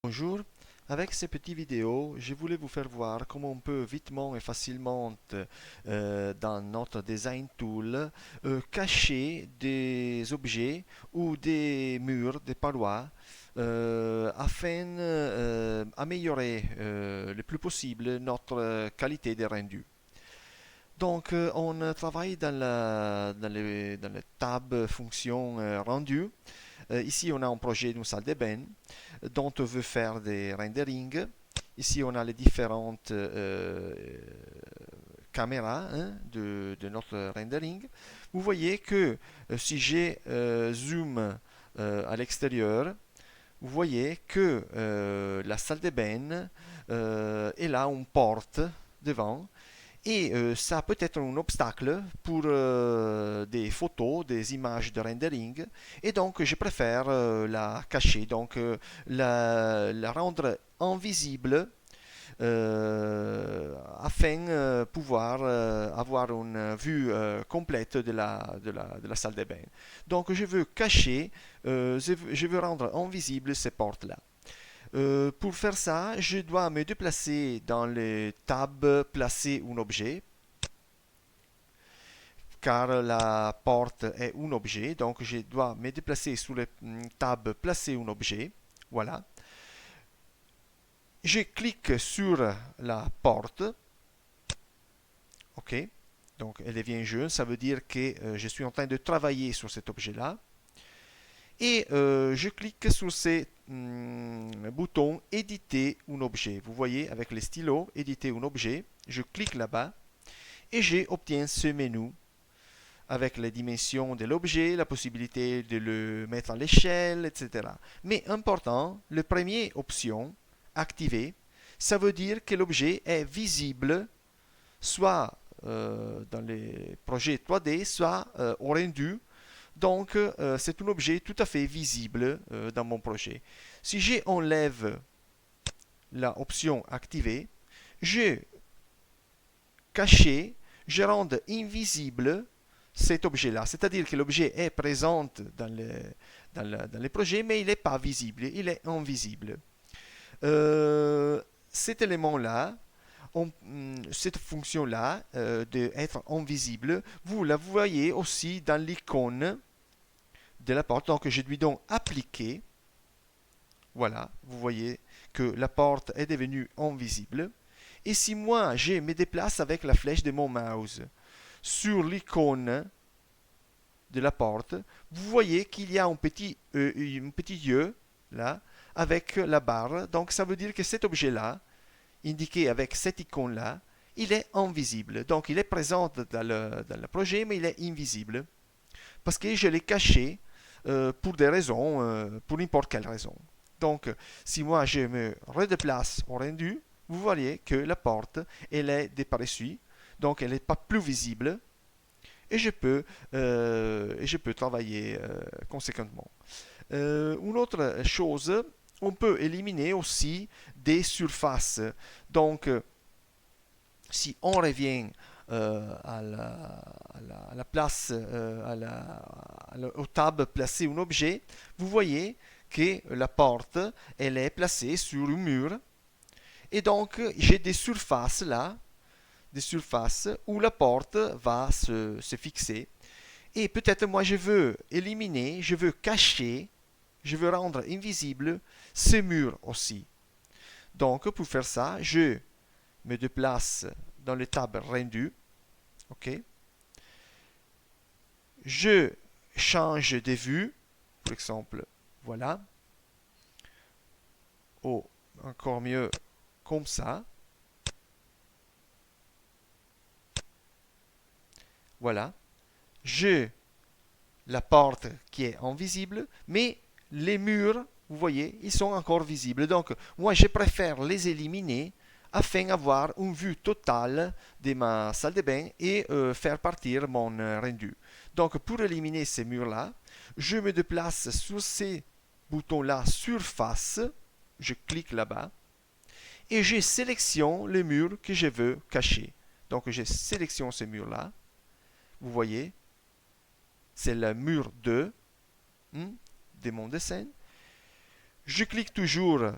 Bonjour, avec ces petites vidéos, je voulais vous faire voir comment on peut vitement et facilement dans notre design tool cacher des objets ou des murs, des parois afin d'améliorer le plus possible notre qualité de rendu. Donc, on travaille dans le tab fonction rendu. Ici, on a un projet d'une salle de bain dont on veut faire des renderings. Ici, on a les différentes caméras de notre rendering. Vous voyez que si j'ai zoom à l'extérieur, vous voyez que la salle de bain est là, une porte devant. Et ça peut être un obstacle pour des photos, des images de rendering. Et donc, je préfère la cacher, donc la rendre invisible afin de pouvoir avoir une vue complète de la salle de bain. Donc, je veux cacher, je veux rendre invisible ces portes-là. Pour faire ça, je dois me déplacer dans le tab Placer un objet, car la porte est un objet, donc je dois me déplacer sur le tab Placer un objet. Voilà. Je clique sur la porte. OK. Donc elle devient jaune, ça veut dire que je suis en train de travailler sur cet objet-là. Et je clique sur ces boutons éditer un objet. Vous voyez avec les stylos, éditer un objet. Je clique là-bas et j'obtiens ce menu avec les dimensions de l'objet, la possibilité de le mettre à l'échelle, etc. Mais important, la première option, activer, ça veut dire que l'objet est visible soit dans les projets 3D, soit au rendu. Donc, c'est un objet tout à fait visible dans mon projet. Si j'enlève la option activée, je cache, je rends invisible cet objet-là. C'est-à-dire que l'objet est présent dans le projet, mais il n'est pas visible, il est invisible. Cet élément-là, cette fonction-là d'être invisible, vous la voyez aussi dans l'icône de la porte. Donc je lui donne appliquer. Voilà, vous voyez que la porte est devenue invisible. Et si moi je me déplace avec la flèche de mon mouse sur l'icône de la porte, vous voyez qu'il y a un petit yeux là avec la barre. Donc ça veut dire que cet objet-là, indiqué avec cette icône-là, il est invisible. Donc il est présent dans le projet, mais il est invisible. Parce que je l'ai caché pour des raisons, pour n'importe quelle raison. Donc, si moi je me redéplace au rendu, vous voyez que la porte, elle est dépareillée, donc elle n'est pas plus visible, et je peux travailler conséquemment. Une autre chose, on peut éliminer aussi des surfaces. Donc, si on revient à la place, au tab placer un objet, vous voyez que la porte, elle est placée sur un mur. Et donc, j'ai des surfaces là, des surfaces où la porte va se fixer. Et peut-être moi, je veux éliminer, je veux cacher, je veux rendre invisible ce mur aussi. Donc, pour faire ça, je me déplace dans le tab rendu. OK. Je change de vue, par exemple, voilà, ou encore mieux comme ça. Voilà. Je la porte qui est invisible, mais les murs, vous voyez, ils sont encore visibles. Donc, moi, je préfère les éliminer afin d'avoir une vue totale de ma salle de bain et faire partir mon rendu. Donc, pour éliminer ces murs-là, je me déplace sur ces boutons-là surface, je clique là-bas et je sélectionne le mur que je veux cacher. Donc, je sélectionne ce mur-là. Vous voyez, c'est le mur 2 de mon dessin. Je clique toujours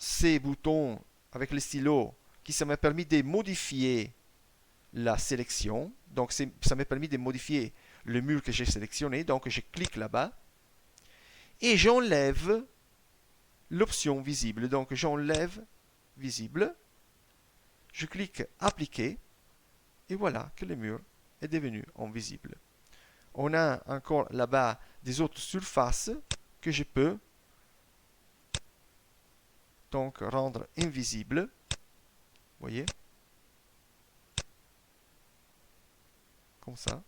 ces boutons avec le stylo qui ça m'a permis de modifier la sélection. Donc ça m'a permis de modifier le mur que j'ai sélectionné. Donc je clique là-bas et j'enlève l'option visible. Donc j'enlève visible. Je clique appliquer et voilà que le mur est devenu invisible. On a encore là-bas des autres surfaces que je peux donc rendre invisibles. Vous voyez? Comme ça.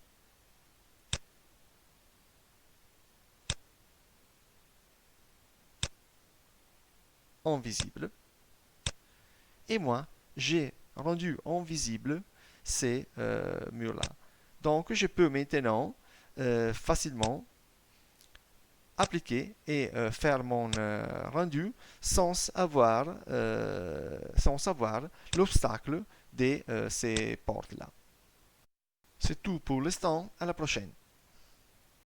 Invisible. Et moi, j'ai rendu invisible ces murs-là. Donc, je peux maintenant facilement appliquer et faire mon rendu sans avoir l'obstacle de ces portes-là. C'est tout pour l'instant. À la prochaine.